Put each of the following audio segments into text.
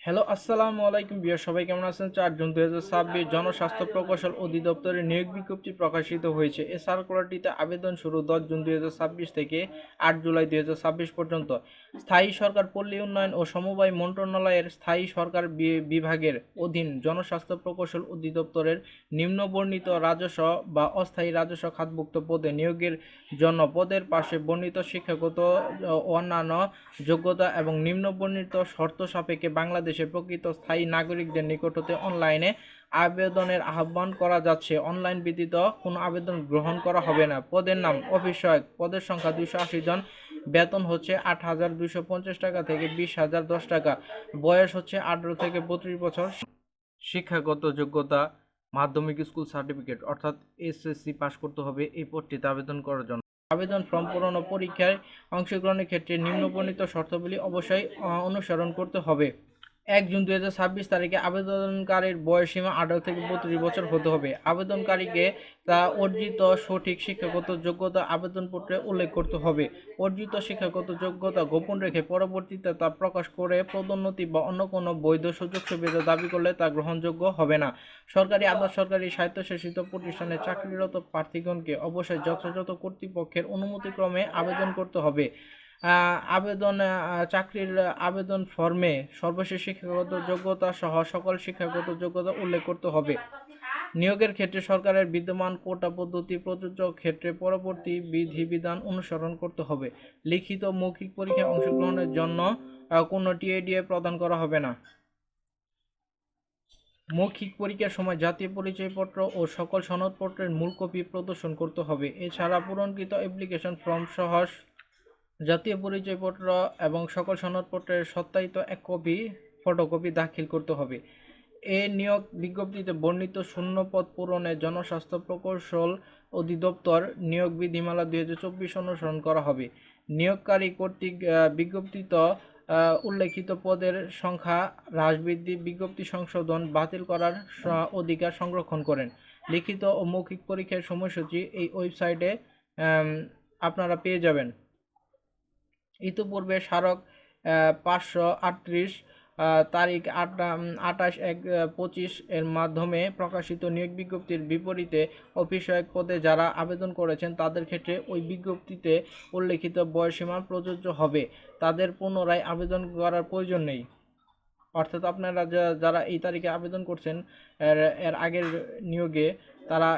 Hello, আসসালামু আলাইকুম বিয়ার, সবাই কেমন আছেন? 4 জুন 2026 জনস্বাস্থ্য প্রকৌশল অধিদপ্তরের নিয়োগ বিজ্ঞপ্তি প্রকাশিত হয়েছে। এই সার্কুলারটিতে আবেদন শুরু 10 জুন 2026 থেকে 8 জুলাই 2026 পর্যন্ত। স্থায়ী সরকার, পল্লী উন্নয়ন ও সমবায় মন্ত্রণালয়ের স্থায়ী সরকার বিভাগের অধীন জনস্বাস্থ্য প্রকৌশল অধিদপ্তরের নিম্নবর্ণিত রাজস্ব বা অস্থায়ী রাজস্ব খাতভুক্ত পদে নিয়োগের জন্য পদের পাশে বর্ণিত শিক্ষাগত ও অন্যান্য যোগ্যতা এবং নিম্নবর্ণিত শর্ত সাপেক্ষে বাংলাদেশের প্রকৃত স্থায়ী নাগরিকদের নিকট হতে অনলাইনে আবেদনের আহ্বান করা যাচ্ছে। অনলাইন ব্যতীত কোনো আবেদন গ্রহণ করা হবে না। পদের নাম: অফিস সহায়ক, পদের সংখ্যা 280 জন, বেতন হচ্ছে 8,250 টাকা থেকে 20,010 টাকা, বয়স হচ্ছে 18 থেকে 32 বছর, শিক্ষাগত যোগ্যতা মাধ্যমিক স্কুল সার্টিফিকেট অর্থাৎ এসএসসি পাস করতে হবে এই পদটিতে আবেদন করার জন্য। আবেদন ফর্ম পূরণ ও পরীক্ষায় অংশগ্রহণের ক্ষেত্রে নিম্নবর্ণিত শর্তাবলী অবশ্যই অনুসরণ করতে হবে। 1 জুন 2026 তারিখে আবেদনকারীর বয়সসীমা 18 থেকে 32 বছর হতে হবে। আবেদনকারীকে তা অর্জিত সঠিক শিক্ষাগত যোগ্যতা আবেদনপত্রে উল্লেখ করতে হবে। অর্জিত শিক্ষাগত যোগ্যতা গোপন রেখে পরবর্তীতে তা প্রকাশ করে পদোন্নতি বা অন্য কোনো বৈধ সুযোগ সুবিধা দাবি করলে তা গ্রহণযোগ্য হবে না। সরকারি, আধা সরকারি, স্বায়ত্তশাসিত প্রতিষ্ঠানে চাকরিরত প্রার্থীগণকে অবশ্যই যথাযথ কর্তৃপক্ষের অনুমতিক্রমে আবেদন করতে হবে। চাকরির আবেদন ফর্মে সর্বশেষ শিক্ষাগত যোগ্যতা সহ সকল শিক্ষাগত যোগ্যতা উল্লেখ করতে হবে। নিয়োগের ক্ষেত্রে সরকারের বিদ্যমান কোটা পদ্ধতি প্রযোজ্য ক্ষেত্রে পরবর্তী বিধিবিধান অনুসরণ করতে হবে। লিখিত মৌখিক পরীক্ষায় অংশগ্রহণের জন্য কোনো টিএডিএ প্রদান করা হবে না। মৌখিক পরীক্ষার সময় জাতীয় পরিচয়পত্র ও সকল সনদপত্রের মূল কপি প্রদর্শন করতে হবে। এছাড়া পূরণকৃত অ্যাপ্লিকেশন ফর্ম সহ জাতীয় পরিচয়পত্র এবং সকল সনদপত্রের সত্যায়িত এক কপি ফটোকপি দাখিল করতে হবে। এ নিয়োগ বিজ্ঞপ্তিতে বর্ণিত শূন্য পদ পূরণে জনস্বাস্থ্য প্রকৌশল অধিদপ্তর নিয়োগ বিধিমালা 2024 অনুসরণ করা হবে। নিয়োগকারী কর্তৃক বিজ্ঞপ্তিত উল্লেখিত পদের সংখ্যা হ্রাস বৃদ্ধি, বিজ্ঞপ্তি সংশোধন, বাতিল করার অধিকার সংরক্ষণ করেন। লিখিত ও মৌখিক পরীক্ষার সময়সূচি এই ওয়েবসাইটে আপনারা পেয়ে যাবেন। ইতিপূর্বে স্মারক 538 তারিখ 28/1/25 এর মাধ্যমে প্রকাশিত নিয়োগ বিজ্ঞপ্তির বিপরীতে অফিস সহায়ক পদে যারা আবেদন করেছেন তাদের ক্ষেত্রে ওই বিজ্ঞপ্তিতে উল্লেখিত বয়সসীমা প্রযোজ্য হবে। তাদের পুনরায় আবেদন করার প্রয়োজন নেই। অর্থাৎ আপনারা যারা এই তারিখে আবেদন করছেন এর আগের নিয়োগে, তারা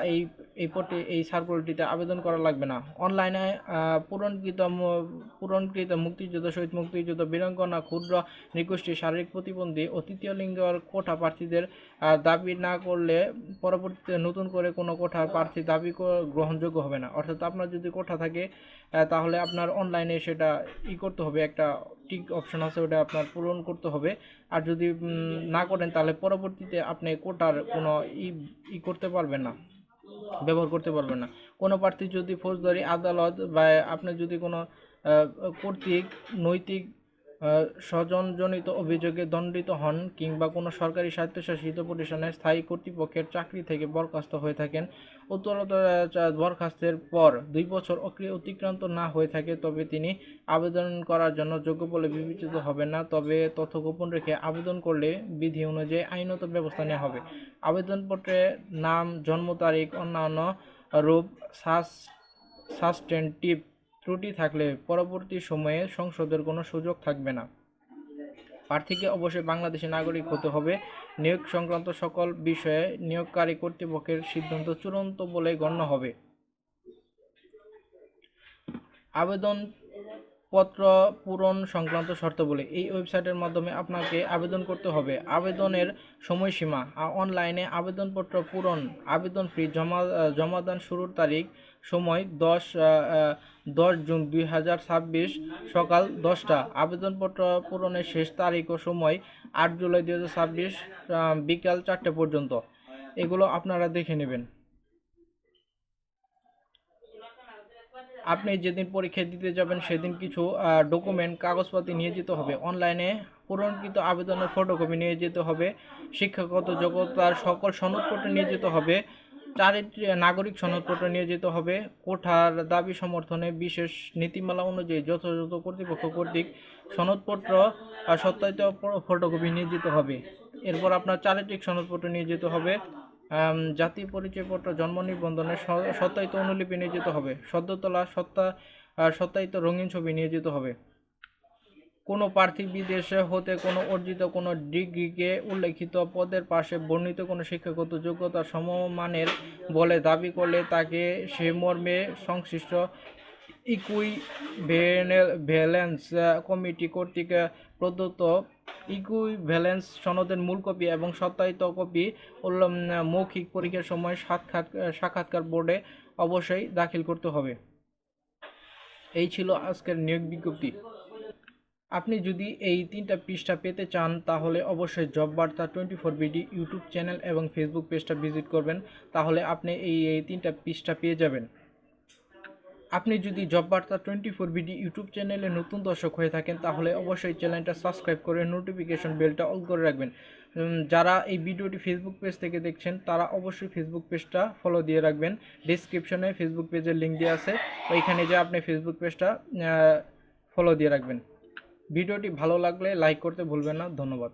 এই সার্কুলারটিতে আবেদন করা লাগবে না। অনলাইনে পূরণকৃত মুক্তিযোদ্ধা, শহীদ মুক্তিযোদ্ধা, বীরাঙ্গনা, ক্ষুদ্র নৃগোষ্ঠী, শারীরিক প্রতিবন্ধী ও তৃতীয় লিঙ্গের কোটা প্রার্থীদের দাবি না করলে পরবর্তীতে নতুন করে কোনো কোঠার প্রার্থী দাবি গ্রহণযোগ্য হবে না। অর্থাৎ আপনার যদি কোঠা থাকে তাহলে আপনার অনলাইনে সেটা করতে হবে, একটা টিক অপশন আছে, ওটা আপনার পূরণ করতে হবে। আর যদি না করেন তাহলে পরবর্তীতে আপনি কোটার কোনো করতে পারবেন না, ব্যবহার করতে পারবেন না। কোনো প্রার্থী যদি ফৌজদারি আদালত বা আপনি যদি কোনো কর্তৃক নৈতিক স্বজনজনিত অভিযোগে দণ্ডিত হন কিংবা কোনো সরকারি স্বায়ত্তশাসিত প্রতিষ্ঠানের স্থায়ী কর্তৃপক্ষের চাকরি থেকে বরখাস্ত হয়ে থাকেন, উত্তরোত্তর বরখাস্তের পর 2 বছর অতিক্রান্ত না হয়ে থাকে, তবে তিনি আবেদন করার জন্য যোগ্য বলে বিবেচিত হবেন না। তবে তথ্য গোপন রেখে আবেদন করলে বিধি অনুযায়ী আইনত ব্যবস্থা নেওয়া হবে। আবেদনপত্রে নাম, জন্ম তারিখ, অন্যান্য রূপ সাবস্টেন্টিভ ত্রুটি থাকলে পরবর্তী সময়ে সংশোধনের কোনো সুযোগ থাকবে না। প্রার্থীকে অবশ্যই বাংলাদেশী নাগরিক হতে হবে। নিয়োগ সংক্রান্ত সকল বিষয়ে নিয়োগকারী কর্তৃপক্ষের সিদ্ধান্ত চূড়ান্ত বলে গণ্য হবে। আবেদনপত্র পূরণ সংক্রান্ত শর্তাবলী এই ওয়েবসাইটের মাধ্যমে আপনাকে আবেদন করতে হবে। আবেদনের সময়সীমা: অনলাইনে আবেদনপত্র পূরণ, আবেদন ফি জমাদান শুরুর তারিখ সময় 10 জুন 2026 সকাল 10টা। আবেদনপত্র পূরণের শেষ তারিখ ও সময় 8 জুলাই 2026 বিকাল 4টে পর্যন্ত। এগুলো আপনারা দেখে নেবেন। আপনি যেদিন পরীক্ষা দিতে যাবেন সেদিন কিছু ডকুমেন্ট, কাগজপাতি নিয়ে যেতে হবে। অনলাইনে পূরণকৃত আবেদনের ফটোকপি নিয়ে যেতে হবে। শিক্ষাগত যোগ্যতার সকল সনদপত্র নিয়ে যেতে হবে। 4টি নাগরিক সনদপত্র নিয়ে যেতে হবে। কোঠার দাবি সমর্থনে বিশেষ নীতিমালা অনুযায়ী যথাযথ কর্তৃপক্ষ কর্তৃক সনদপত্র সত্যায়িত ফটোকপি নিয়ে যেতে হবে। এরপর আপনার চারিত্রিক সনদপত্র নিয়ে যেতে হবে। জাতীয় পরিচয়পত্র, জন্ম নিবন্ধনের সত্যায়িত অনুলিপি নিয়ে যেতে হবে। সদ্য তোলা সত্যায়িত রঙিন ছবি নিয়ে যেতে হবে। কোনো প্রার্থী বিদেশে হতে কোনো অর্জিত কোনো ডিগ্রিকে উল্লেখিত পদের পাশে বর্ণিত কোনো শিক্ষাগত যোগ্যতা সমমানের বলে দাবি করলে তাকে সে মর্মে সংশ্লিষ্ট ইকুইভ্যালেন্স কমিটি কর্তৃক প্রদত্ত ইকুইভ্যালেন্স সনদের মূল কপি এবং সত্যায়িত কপি মৌখিক পরীক্ষার সময় সাক্ষাৎকার বোর্ডে অবশ্যই দাখিল করতে হবে। এই ছিল আজকের নিয়োগ বিজ্ঞপ্তি। আপনি যদি এই 3টা পৃষ্ঠা পেতে চান তাহলে অবশ্যই জব বার্তা 24 বিডি ইউটিউব চ্যানেল এবং ফেসবুক পেজটা ভিজিট করবেন, তাহলে আপনি এই 3টা পৃষ্ঠা পেয়ে যাবেন। আপনি যদি জব বার্তা 24 বিডি ইউটিউব চ্যানেলে নতুন দর্শক হয়ে থাকেন তাহলে অবশ্যই চ্যানেলটা সাবস্ক্রাইব করে নোটিফিকেশন বেলটা অল করে রাখবেন। যারা এই ভিডিওটি ফেসবুক পেজ থেকে দেখছেন তারা অবশ্যই ফেসবুক পেজটা ফলো দিয়ে রাখবেন। ডেসক্রিপশনে ফেসবুক পেজের লিঙ্ক দেওয়া আছে, ওইখানে যে আপনি ফেসবুক পেজটা ফলো দিয়ে রাখবেন। ভিডিওটি ভালো লাগলে লাইক করতে ভুলবেন না। ধন্যবাদ।